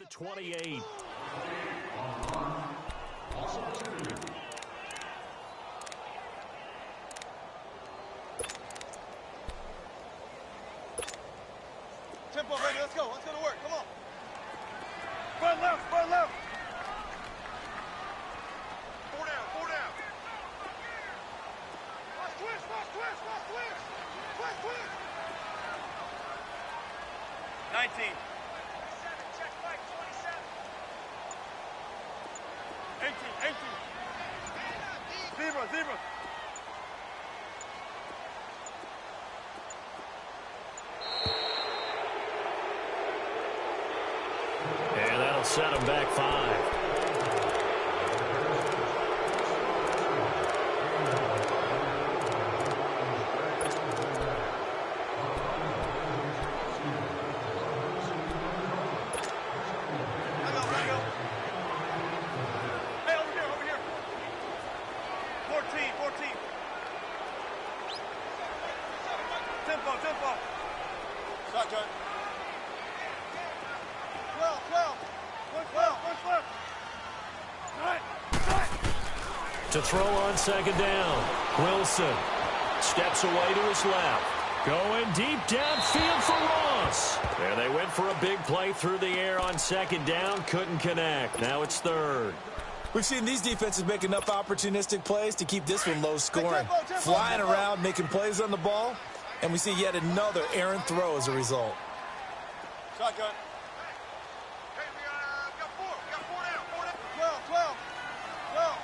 28. Tempo, baby, let's go. Let's go to work. Come on. Front left, front left. Four down, four down. Watch twist, watch twist, watch twist. Twist, twist. 19. 27, check right, 27. 18, 18. Zebra, zebra. And that'll set him back 5. To throw on second down. Wilson steps away to his left. Going deep downfield for Ross. And they went for a big play through the air on second down. Couldn't connect. Now it's third. We've seen these defenses make enough opportunistic plays to keep this one low scoring. Flying around, making plays on the ball. And we see yet another errant throw as a result. Shotgun. Hey, we got four. We got four down. 12, 12. 12.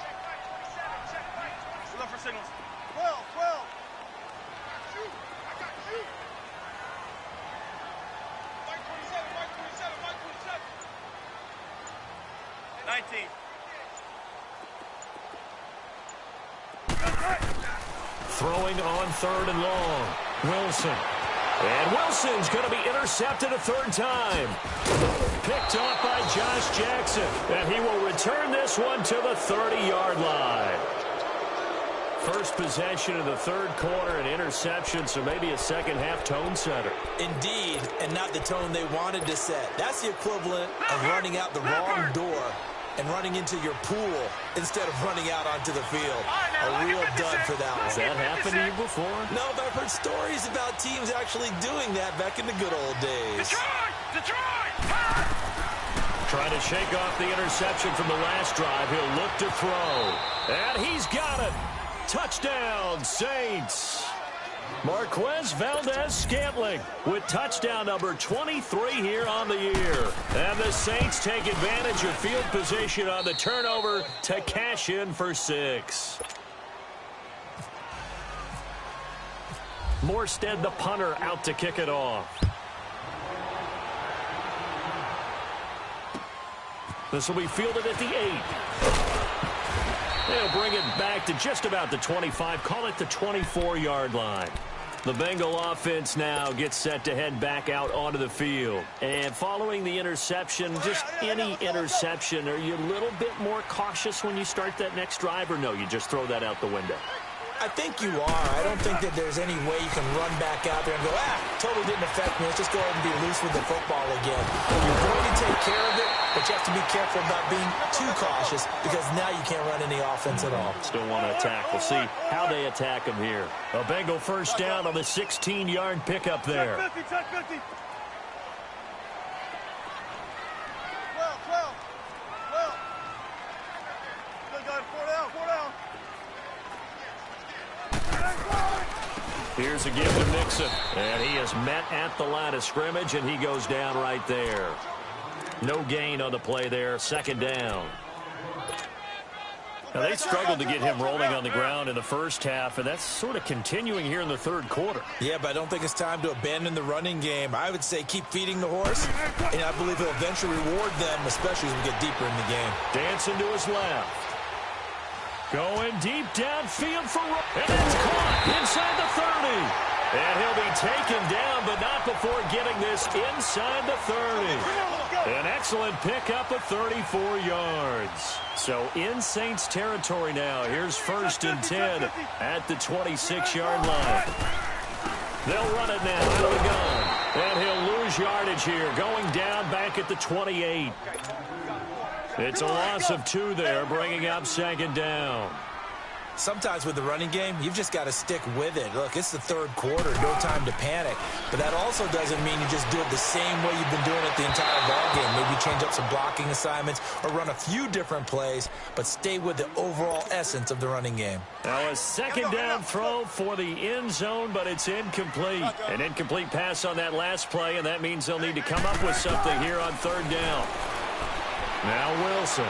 Check right, 27. Check right, 27. Look for signals. 12, 12. I got you. Mike 27, Mike 27, Mike 27. 19. Throwing on third and long. Wilson. And Wilson's going to be intercepted a third time. Picked off by Josh Jackson. And he will return this one to the 30-yard line. First possession of the third quarter, an interception, so maybe a second-half tone setter. Indeed, and not the tone they wanted to set. That's the equivalent of running out the wrong door and running into your pool instead of running out onto the field. A real dud for that one. Has that happened to you before? No, but I've heard stories about teams actually doing that back in the good old days. Detroit! Trying to shake off the interception from the last drive. He'll look to throw. And he's got it. Touchdown, Saints. Marquez Valdez-Scantling with touchdown number 23 here on the year. And the Saints take advantage of field position on the turnover to cash in for 6. Morstead, the punter, out to kick it off. This will be fielded at the 8. They'll bring it back to just about the 25. Call it the 24-yard line. The Bengal offense now gets set to head back out onto the field. And following the interception, just any interception, are you a little bit more cautious when you start that next drive, or no, you just throw that out the window? I think you are. I don't think that there's any way you can run back out there and go, totally didn't affect me. Let's just go ahead and be loose with the football again. You're going to take care of it, but you have to be careful about being too cautious because now you can't run any offense at all. Still want to attack. We'll see how they attack him here. A Bengal first down on the 16-yard pickup there. Check 50, check 50. 12, 12. 12. Good guy, 4 down, 4 down. Here's a give to Mixon. And he is met at the line of scrimmage, and he goes down right there. No gain on the play there. Second down. Now, they struggled to get him rolling on the ground in the first half, and that's sort of continuing here in the third quarter. Yeah, but I don't think it's time to abandon the running game. I would say keep feeding the horse, and I believe he'll eventually reward them, especially as we get deeper in the game. Dancing to his left. Going deep downfield for Ross. And it's caught inside the 30. And he'll be taken down, but not before getting this inside the 30. An excellent pickup of 34 yards. So in Saints territory now. Here's first and 10 at the 26-yard line. They'll run it now out of the gun. And he'll lose lose yardage here, going down back at the 28. It's a loss of 2 there, bringing up 2nd down. Sometimes with the running game, you've just got to stick with it. Look, it's the 3rd quarter, no time to panic. But that also doesn't mean you just do it the same way you've been doing it the entire ballgame. Maybe change up some blocking assignments or run a few different plays, but stay with the overall essence of the running game. Now a 2nd down throw for the end zone, but it's incomplete. An incomplete pass on that last play, and that means they'll need to come up with something here on 3rd down. Now Wilson.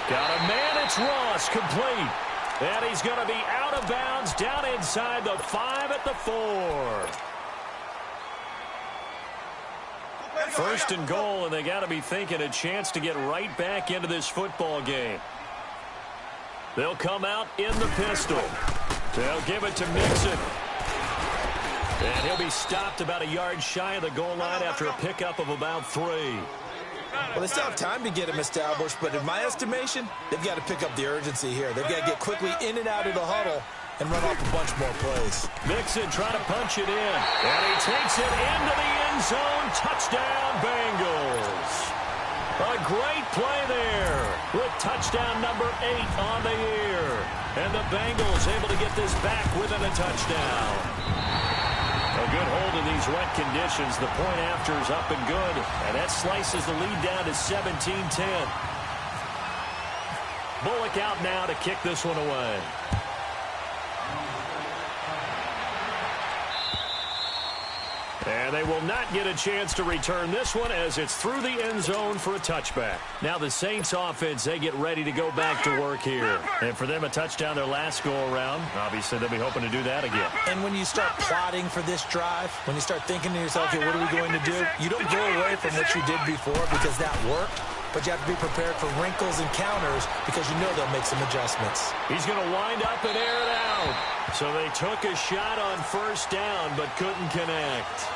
Got a man, it's Ross, complete. And he's going to be out of bounds down inside the 5 at the 4. 1st and goal, and they got to be thinking a chance to get right back into this football game. They'll come out in the pistol. They'll give it to Mixon. And he'll be stopped about a yard shy of the goal line after a pickup of about 3. Well, they still have time to get him established, but in my estimation, they've got to pick up the urgency here. They've got to get quickly in and out of the huddle and run off a bunch more plays. Mixon trying to punch it in, and he takes it into the end zone. Touchdown, Bengals. A great play there with touchdown number 8 on the year. And the Bengals able to get this back within a touchdown. A good hold in these wet conditions. The point after is up and good. And that slices the lead down to 17-10. Bullock out now to kick this one away. And they will not get a chance to return this one as it's through the end zone for a touchback. Now the Saints offense, they get ready to go back to work here. And for them, a touchdown their last go-around. Obviously, they'll be hoping to do that again. And when you start plotting for this drive, when you start thinking to yourself, hey, what are we going to do? You don't go away from what you did before because that worked. But you have to be prepared for wrinkles and counters because you know they'll make some adjustments. He's going to wind up and air it out. So they took a shot on 1st down but couldn't connect.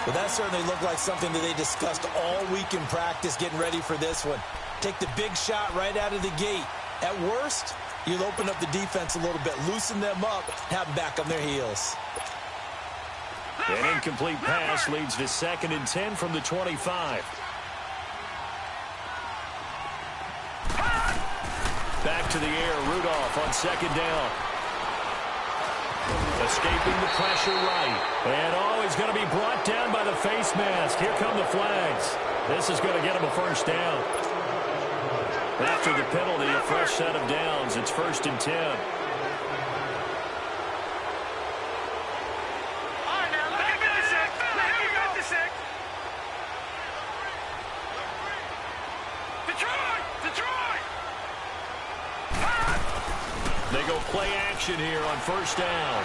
Well, that certainly looked like something that they discussed all week in practice getting ready for this one. Take the big shot right out of the gate. At worst, you'll open up the defense a little bit, loosen them up, have them back on their heels. An incomplete pass leads to 2nd and 10 from the 25. Back to the air, Rudolph on 2nd down. Escaping the pressure right. And he's going to be brought down by the face mask. Here come the flags. This is going to get him a 1st down. After the penalty, a fresh set of downs. It's 1st and 10. All right, now, let me get the 6. Let me get the 6. Detroit! Detroit! They go play action here on 1st down.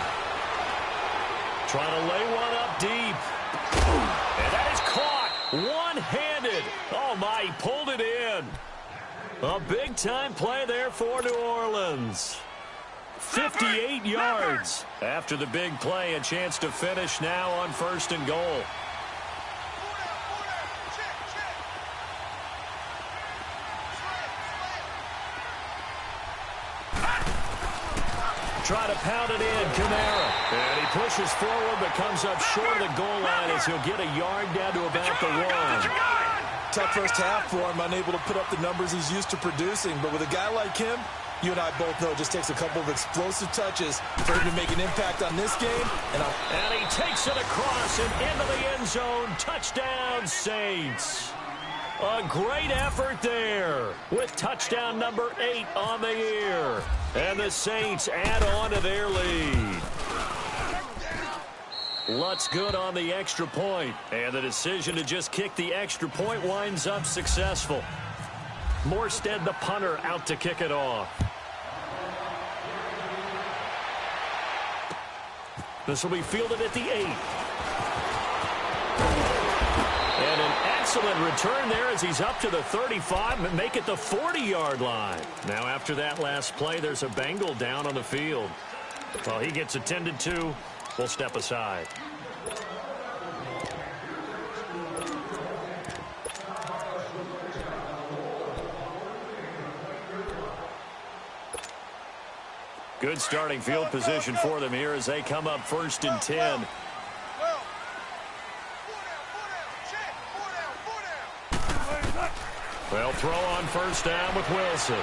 Trying to lay one up deep. And that is caught one-handed. Oh, my, he pulled it in. A big-time play there for New Orleans. 58 yards. After the big play, a chance to finish now on 1st and goal. Try to pound it in, Kamara. And he pushes forward but comes up short of the goal line as he'll get a yard down to about the 1. Tough first half for him, unable to put up the numbers he's used to producing. But with a guy like him, you and I both know it just takes a couple of explosive touches for him to make an impact on this game. And he takes it across and into the end zone. Touchdown, Saints. A great effort there with touchdown number 8 on the year. And the Saints add on to their lead. Lutz good on the extra point. And the decision to just kick the extra point winds up successful. Morstead, the punter, out to kick it off. This will be fielded at the 8. And an excellent return there as he's up to the 35 and make it the 40-yard line. Now after that last play, there's a Bengal down on the field. While he gets attended to, we'll step aside. Good starting field position for them here as they come up 1st and 10. They'll throw on first down with Wilson.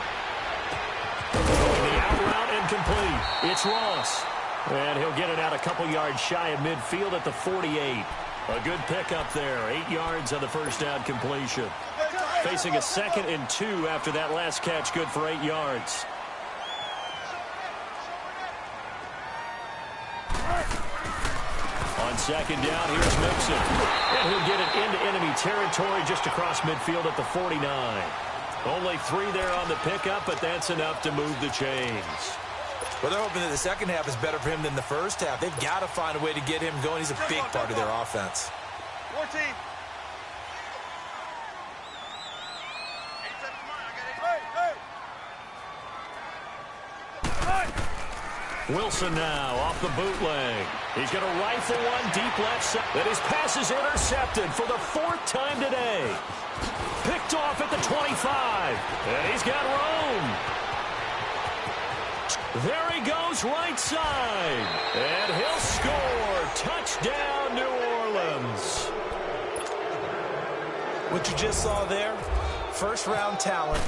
Going the out route incomplete. It's Ross. And he'll get it out a couple yards shy of midfield at the 48. A good pickup there. 8 yards on the first down completion. Facing a 2nd and 2 after that last catch, good for 8 yards. On second down, here's Mixon. And he'll get it into enemy territory just across midfield at the 49. Only 3 there on the pickup, but that's enough to move the chains. Well, they're hoping that the second half is better for him than the first half. They've got to find a way to get him going. He's a big part of their offense. 14. Wilson now off the bootleg. He's going to rifle one deep left side. And his pass is intercepted for the 4th time today. Picked off at the 25. And he's got room. There he goes right side. And he'll score. Touchdown, New Orleans. What you just saw there, first-round talent,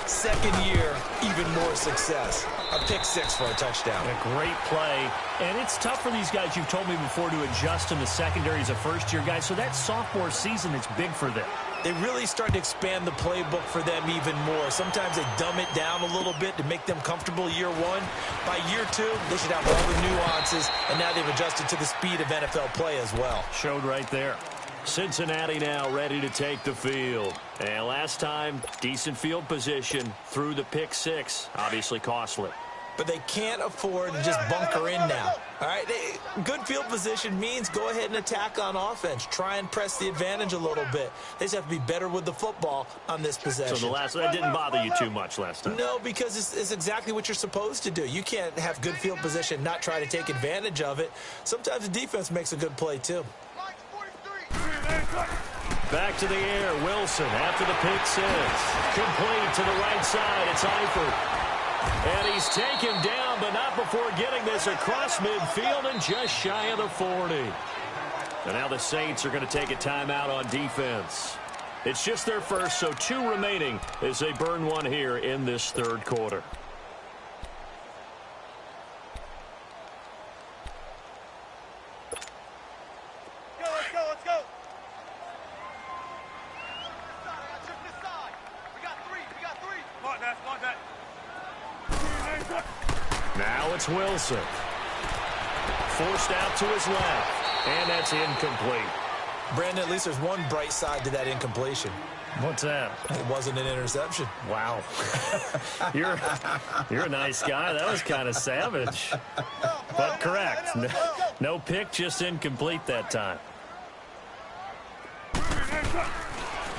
second year, even more success. A pick 6 for a touchdown. A great play. And it's tough for these guys, you've told me before, to adjust in the secondary as a first-year guy. So that sophomore season is big for them. They really start to expand the playbook for them even more. Sometimes they dumb it down a little bit to make them comfortable year 1. By year 2, they should have all the nuances, and now they've adjusted to the speed of NFL play as well. Showed right there. Cincinnati now ready to take the field. And last time, decent field position through the pick 6. Obviously costly. But they can't afford to just bunker in now. All right, good field position means go ahead and attack on offense. Try and press the advantage a little bit. They just have to be better with the football on this possession. So that didn't bother you too much last time? No, because it's exactly what you're supposed to do. You can't have good field position, not try to take advantage of it. Sometimes the defense makes a good play, too. Back to the air, Wilson after the pick 6. Complete to the right side, it's Eifert. And he's taken down, but not before getting this across midfield and just shy of the 40. And now the Saints are going to take a timeout on defense. It's just their first, so 2 remaining as they burn one here in this 3rd quarter. Let's go. Now it's Wilson. Forced out to his left. And that's incomplete. Brandon, at least there's one bright side to that incompletion. What's that? It wasn't an interception. Wow. You're a nice guy. That was kind of savage. But correct. No pick, just incomplete that time.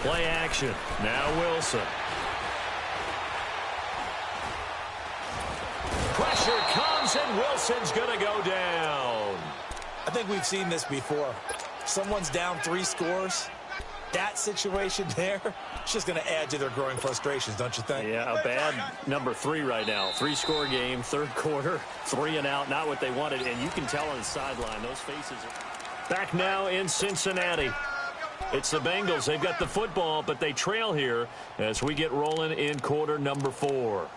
Play action. Now Wilson. Pressure comes, and Wilson's going to go down. I think we've seen this before. Someone's down 3 scores. That situation there, it's just going to add to their growing frustrations, don't you think? Yeah, a bad number 3 right now. 3-score game, 3rd quarter, 3 and out, not what they wanted. And you can tell on the sideline, those faces are... Back now in Cincinnati. It's the Bengals. They've got the football, but they trail here as we get rolling in quarter number 4.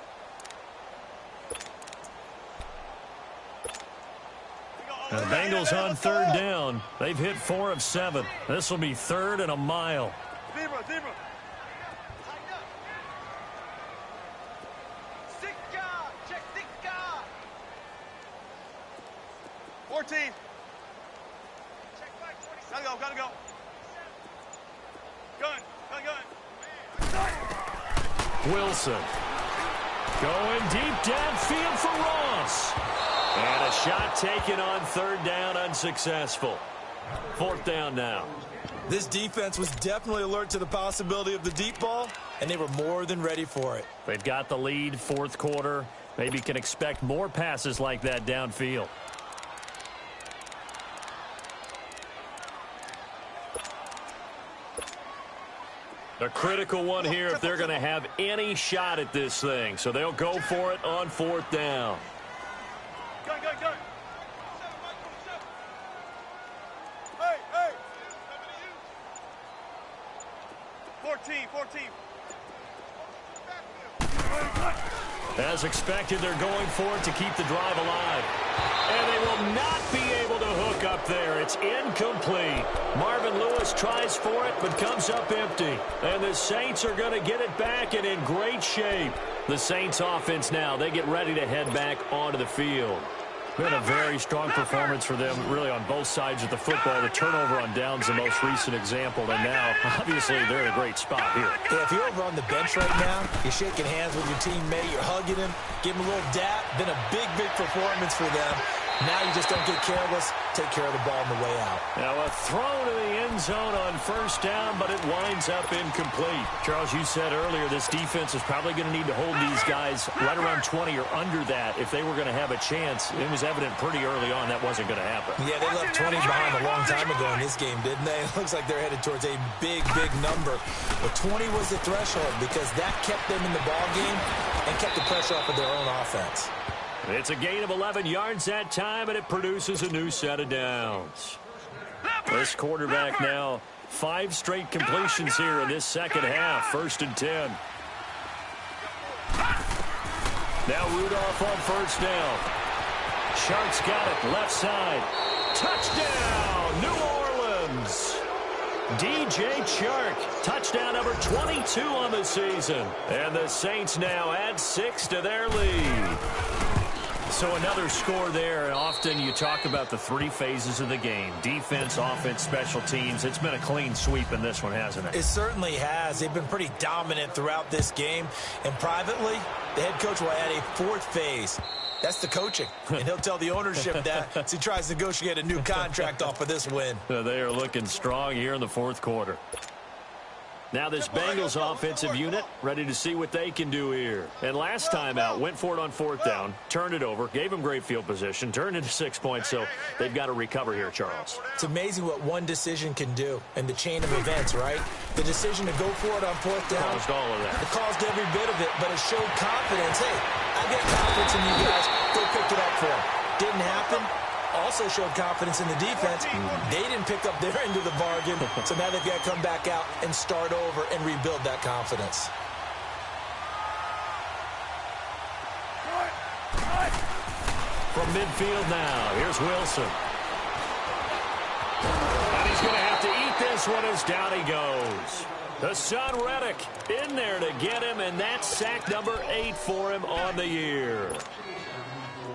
And the Bengals on 3rd down. They've hit 4 of 7. This will be 3rd and a mile. Zebra. 14. Gotta go. Gun. Wilson. Going deep downfield for Ross. And a shot taken on 3rd down, unsuccessful. 4th down now. This defense was definitely alert to the possibility of the deep ball, and they were more than ready for it. They've got the lead, 4th quarter. Maybe can expect more passes like that downfield. A critical one here if they're going to have any shot at this thing. So they'll go for it on 4th down. Gun. Hey. 14. As expected, they're going for it to keep the drive alive. And they will not be able to hook up there. It's incomplete. Marvin Lewis tries for it, but comes up empty. And the Saints are going to get it back and in great shape. The Saints offense now, they get ready to head back onto the field. Been a very strong performance for them, really, on both sides of the football. The turnover on downs, the most recent example. And now, obviously, they're in a great spot here. Yeah, if you're over on the bench right now, you're shaking hands with your teammate, you're hugging him, giving him a little dap. Been a big, big performance for them. Now you just don't get careless. Take care of the ball on the way out. Now a throw to the end zone on first down, but it winds up incomplete. Charles, you said earlier this defense is probably going to need to hold these guys right around 20 or under that if they were going to have a chance. It was evident pretty early on that wasn't going to happen. Yeah, they left 20 behind a long time ago in this game, didn't they? It looks like they're headed towards a big, big number. But 20 was the threshold because that kept them in the ball game and kept the pressure off of their own offense. It's a gain of 11 yards that time, and it produces a new set of downs. This quarterback now, 5 straight completions here in this second half. 1st and 10. Now Rudolph on first down. Shark's got it, left side. Touchdown, New Orleans. DJ Chark, touchdown number 22 on the season. And the Saints now add 6 to their lead. So another score there, and often you talk about the 3 phases of the game. Defense, offense, special teams. It's been a clean sweep in this one, hasn't it? It certainly has. They've been pretty dominant throughout this game. And privately, the head coach will add a 4th phase. That's the coaching. And he'll tell the ownership that as he tries to negotiate a new contract off of this win. They are looking strong here in the 4th quarter. Now this Bengals offensive unit ready to see what they can do here. And last time out, went for it on 4th down, turned it over, gave them great field position, turned into 6 points, so they've got to recover here, Charles. It's amazing what one decision can do in the chain of events, right? The decision to go for it on 4th down. Caused all of that. It caused every bit of it, but it showed confidence. Hey, I got confidence in you guys. Go pick it up for them. Didn't happen. Also showed confidence in the defense. They didn't pick up their end of the bargain, so now they've got to come back out and start over and rebuild that confidence. From midfield now, here's Wilson. And he's going to have to eat this one as down he goes. Hassan Reddick in there to get him, and that's sack number 8 for him on the year.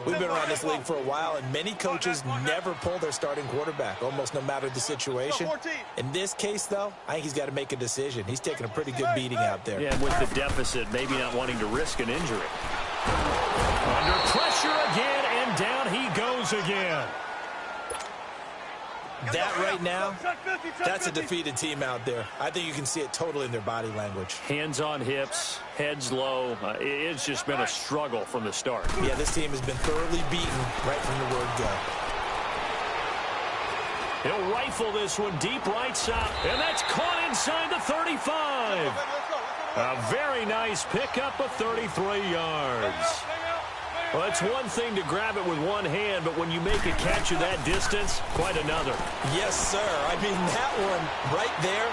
We've been around this league for a while, and many coaches never pull their starting quarterback, almost no matter the situation. In this case, though, I think he's got to make a decision. He's taking a pretty good beating out there. Yeah, with the deficit, maybe not wanting to risk an injury. Under pressure again, and down he goes again. That right now, that's a defeated team out there. I think you can see it totally in their body language. Hands on hips, heads low. It's just been a struggle from the start. Yeah, this team has been thoroughly beaten right from the word go. He'll rifle this one deep right side, and that's caught inside the 35. A very nice pickup of 33 yards. Well, it's one thing to grab it with one hand, but when you make a catch of that distance, quite another. Yes, sir. I mean, that one right there,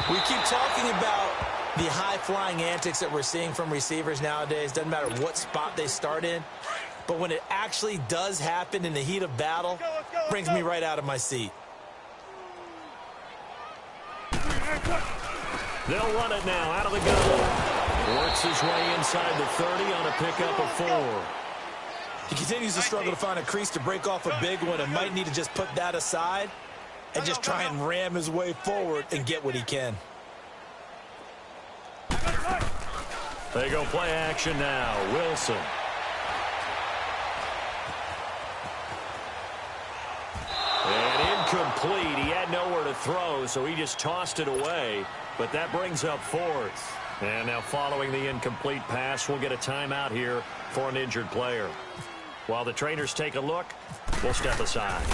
we keep talking about the high-flying antics that we're seeing from receivers nowadays. Doesn't matter what spot they start in. But when it actually does happen in the heat of battle, brings me right out of my seat. They'll run it now out of the gun. Works his way inside the 30 on a pickup of 4. He continues to struggle to find a crease to break off a big one and might need to just put that aside and just try and ram his way forward and get what he can. They go play action now. Wilson. And incomplete. He had nowhere to throw, so he just tossed it away. But that brings up 4th. And now following the incomplete pass, we'll get a timeout here for an injured player. While the trainers take a look, we'll step aside.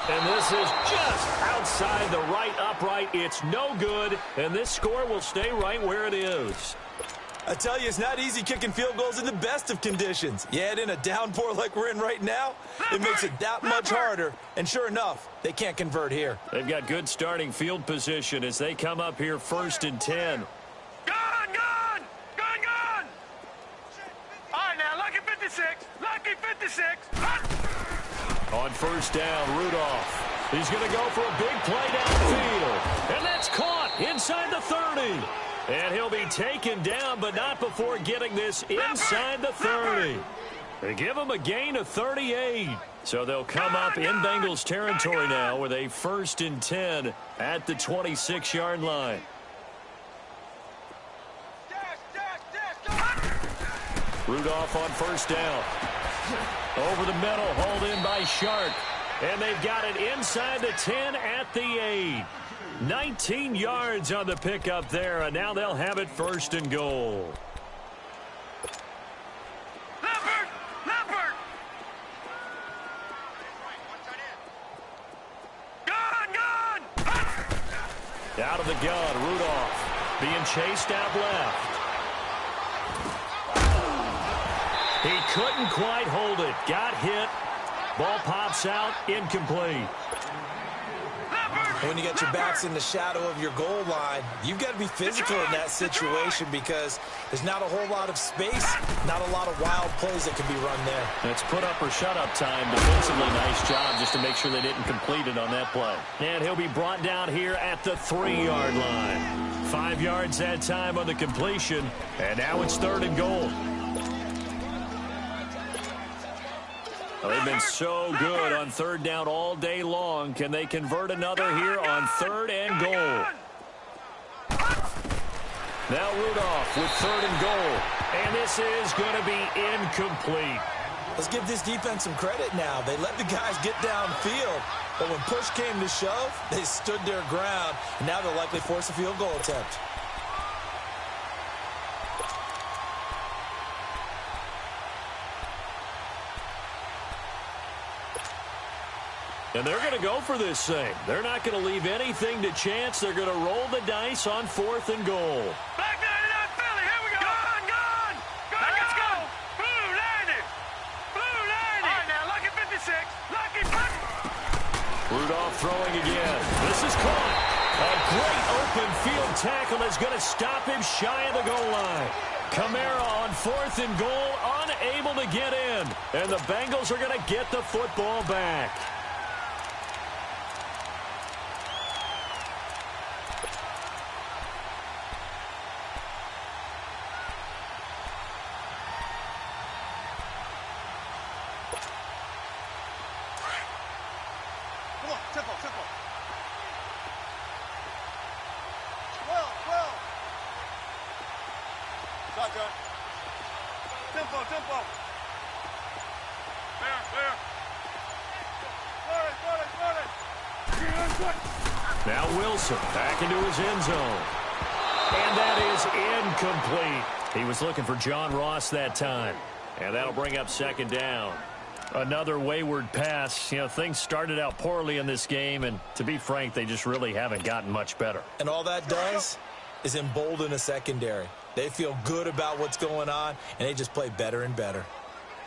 And this is just outside the right upright. It's no good, and this score will stay right where it is. I tell you, it's not easy kicking field goals in the best of conditions. You add in a downpour like we're in right now, it makes it that much harder. And sure enough, they can't convert here. They've got good starting field position as they come up here 1st and 10. Gun! Gun! Gun! 56. On first down, Rudolph. He's going to go for a big play downfield. And that's caught inside the 30. And he'll be taken down, but not before getting this inside the 30. They give him a gain of 38. So they'll come up in Bengals territory now with a 1st and 10 at the 26-yard line. Rudolph on first down. Over the middle, hauled in by Shark. And they've got it inside the 10 at the 8. 19 yards on the pickup there, and now they'll have it 1st and goal. Leopard! Gun! Out of the gun, Rudolph being chased out left. He couldn't quite hold it. Got hit. Ball pops out, incomplete. When you get your backs in the shadow of your goal line, you've got to be physical in that situation because there's not a whole lot of space, not a lot of wild plays that can be run there. It's put up or shut up time. Defensively, nice job just to make sure they didn't complete it on that play. And he'll be brought down here at the 3-yard line. 5 yards that time on the completion, and now it's 3rd and goal. Well, they've been so good on 3rd down all day long. Can they convert another here on 3rd and goal? Now Rudolph with 3rd and goal. And this is going to be incomplete. Let's give this defense some credit now. They let the guys get downfield, but when push came to shove, they stood their ground, and now they'll likely force a field goal attempt. And they're going to go for this thing. They're not going to leave anything to chance. They're going to roll the dice on 4th and goal. Back 99 Philly, here we go. Gun! Let's go. Blue 90. All right, now, lucky 56. Lucky 50. Rudolph throwing again. This is caught. A great open field tackle is going to stop him shy of the goal line. Kamara on 4th and goal, unable to get in. And the Bengals are going to get the football back. Tempo. Shotgun. Tempo. Clear. Now Wilson back into his end zone. And that is incomplete. He was looking for John Ross that time. And that'll bring up 2nd down. Another wayward pass. You know, things started out poorly in this game, and to be frank, they just really haven't gotten much better. And all that does is embolden a secondary. They feel good about what's going on, and they just play better and better.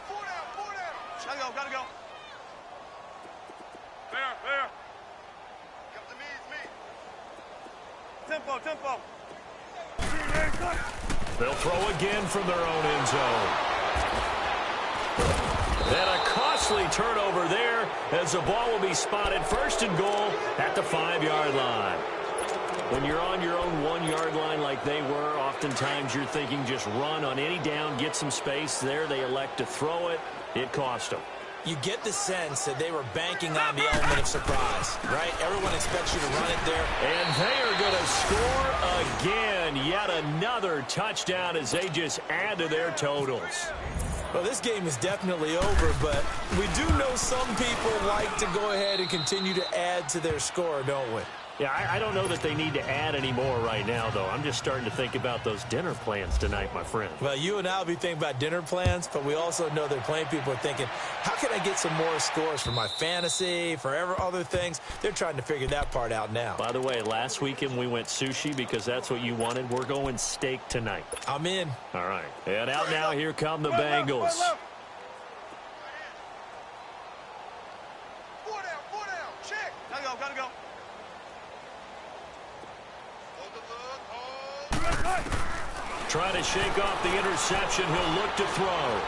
4 down. Gotta go. Clear. Come to me, it's me. Tempo. They'll throw again from their own end zone. And a costly turnover there as the ball will be spotted 1st and goal at the 5-yard line. When you're on your own 1-yard line like they were, oftentimes you're thinking just run on any down, get some space. There they elect to throw it. It cost them. You get the sense that they were banking on the element of surprise, right? Everyone expects you to run it there. And they are going to score again. Yet another touchdown as they just add to their totals. Well, this game is definitely over, but we do know some people like to go ahead and continue to add to their score, don't we? Yeah, I don't know that they need to add any more right now, though. I'm just starting to think about those dinner plans tonight, my friend. Well, you and I will be thinking about dinner plans, but we also know that plenty of people are thinking, how can I get some more scores for my fantasy, for other things? They're trying to figure that part out now. By the way, last weekend we went sushi because that's what you wanted. We're going steak tonight. I'm in. All right. And out now, here come the Bengals. 4 down. Check. Gotta go. Trying to shake off the interception. He'll look to throw.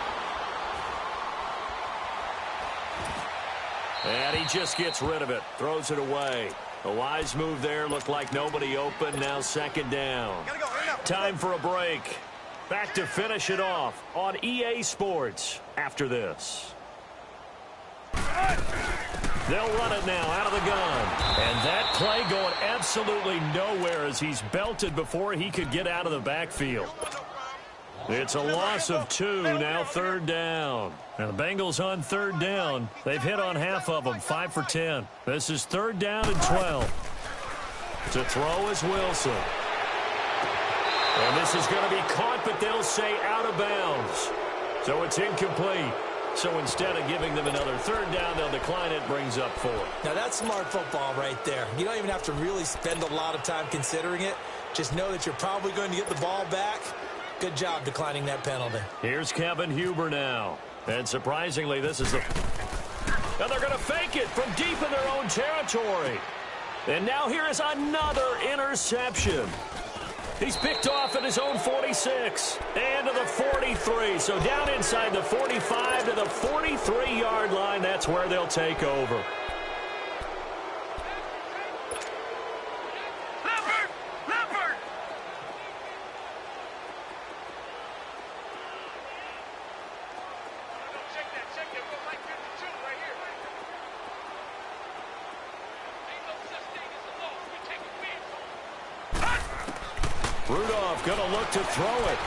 And he just gets rid of it, throws it away. A wise move there, looked like nobody open, now second down. Time for a break. Back to finish it off on EA Sports after this. They'll run it now out of the gun. And that play going absolutely nowhere as he's belted before he could get out of the backfield. It's a loss of 2, now third down. Now the Bengals on third down. They've hit on half of them, 5 for 10. This is third down and 12. To throw is Wilson. And this is going to be caught, but they'll say out of bounds. So it's incomplete. So instead of giving them another third down, they'll decline it, brings up 4. Now that's smart football right there. You don't even have to really spend a lot of time considering it. Just know that you're probably going to get the ball back. Good job declining that penalty. Here's Kevin Huber now. And surprisingly, this is the... Now they're going to fake it from deep in their own territory. And now here is another interception. He's picked off at his own 46 and to the 43. So down inside the 45 to the 43-yard line. That's where they'll take over. Rudolph going to look to throw it.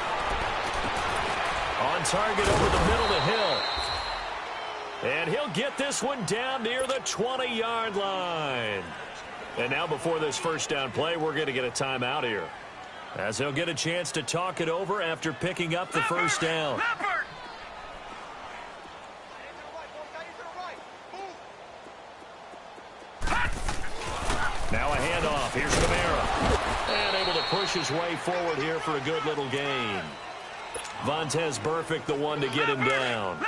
On target over the middle to Hill. And he'll get this one down near the 20-yard line. And now before this first down play, we're going to get a timeout here, as he'll get a chance to talk it over after picking up the first down. Now a handoff. Here's Kamara. And able to push his way forward here for a good little gain. Vontez Burfict, the one to get him down.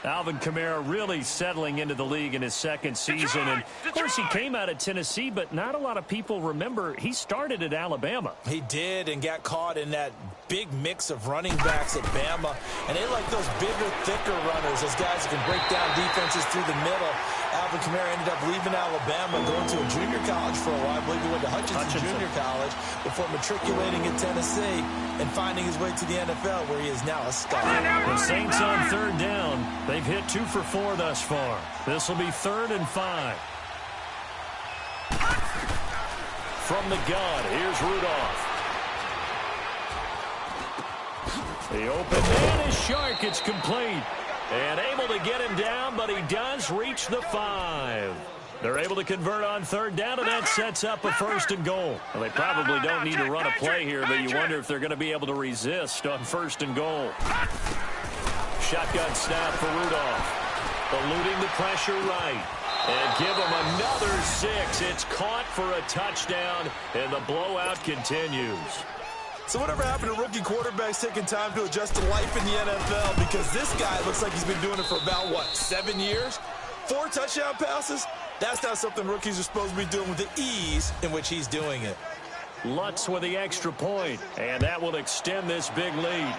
Alvin Kamara really settling into the league in his second season. And, of course, he came out of Tennessee, but not a lot of people remember he started at Alabama. He did, and got caught in that big mix of running backs at Bama. And they like those bigger, thicker runners, those guys who can break down defenses through the middle. Alvin Kamara ended up leaving Alabama, going to a junior college for a while. I believe he went to Hutchinson Junior College before matriculating at Tennessee and finding his way to the NFL, where he is now a star. The Saints on third down. They've hit 2 for 4 thus far. This will be 3rd and 5. From the gun, here's Rudolph. The open man is Shark. It's complete. And able to get him down, but he does reach the 5. They're able to convert on third down, and that sets up a 1st and goal. Well, they probably don't need to run a play here, but you wonder if they're going to be able to resist on 1st and goal. Shotgun snap for Rudolph. Eluding the pressure right. And give him another 6. It's caught for a touchdown, and the blowout continues. So whatever happened to rookie quarterbacks taking time to adjust to life in the NFL? Because this guy looks like he's been doing it for about, 7 years? 4 touchdown passes? That's not something rookies are supposed to be doing with the ease in which he's doing it. Lutz with the extra point, and that will extend this big lead.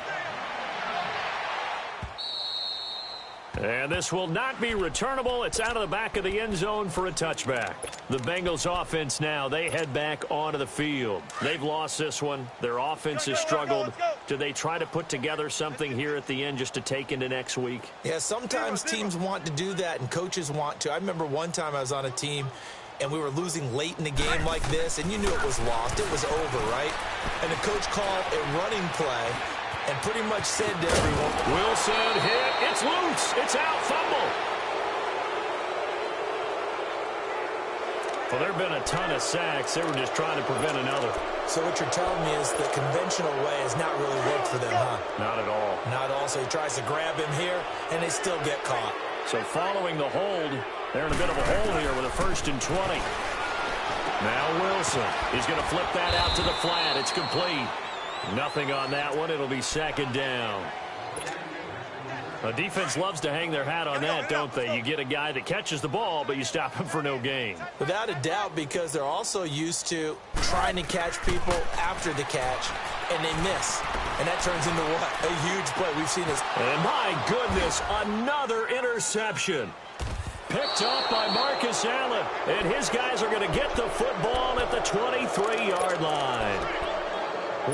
And this will not be returnable. It's out of the back of the end zone for a touchback. The Bengals offense now, they head back onto the field. They've lost this one. Their offense has struggled. Do they try to put together something here at the end just to take into next week? Yeah, sometimes teams want to do that and coaches want to. I remember one time I was on a team and we were losing late in the game like this, and you knew it was lost. It was over, right? And the coach called a running play and pretty much said to everyone, Wilson hit. It's loose. It's out. Fumble. Well, there have been a ton of sacks. They were just trying to prevent another. So what you're telling me is the conventional way has not really worked for them, huh? Not at all. Not at all. So he tries to grab him here, and they still get caught. So following the hold, they're in a bit of a hole here with a 1st and 20. Now Wilson. He's going to flip that out to the flat. It's complete. Nothing on that one. It'll be 2nd down. The defense loves to hang their hat on that, don't they? You get a guy that catches the ball, but you stop him for no gain. Without a doubt, because they're also used to trying to catch people after the catch, and they miss. And that turns into what? A huge play. We've seen this. And my goodness, another interception. picked off by Marcus Allen. And his guys are going to get the football at the 23-yard line.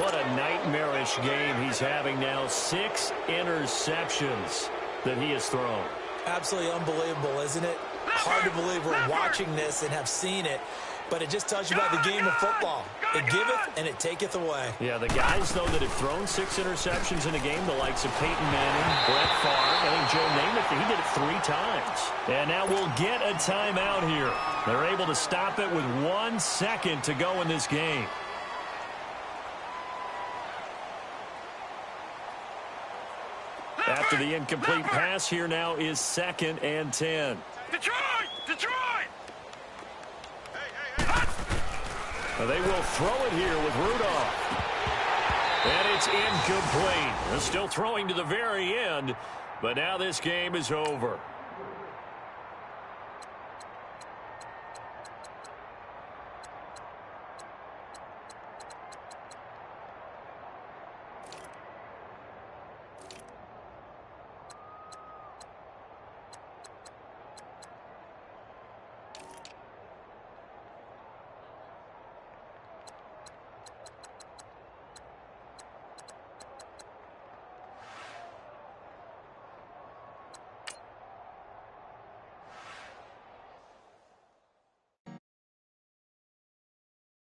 What a nightmarish game he's having now. 6 interceptions that he has thrown. Absolutely unbelievable, isn't it? Hard to believe we're watching this and have seen it. But it just tells you about the game of football. It giveth and it taketh away. Yeah, the guys, though, that have thrown 6 interceptions in a game, the likes of Peyton Manning, Brett Favre, I think Joe Namath, he did it 3 times. And now we'll get a timeout here. They're able to stop it with 1 second to go in this game. After the incomplete pass, here now is 2nd and 10. Detroit! Detroit! They will throw it here with Rudolph. And it's incomplete. They're still throwing to the very end, but now this game is over.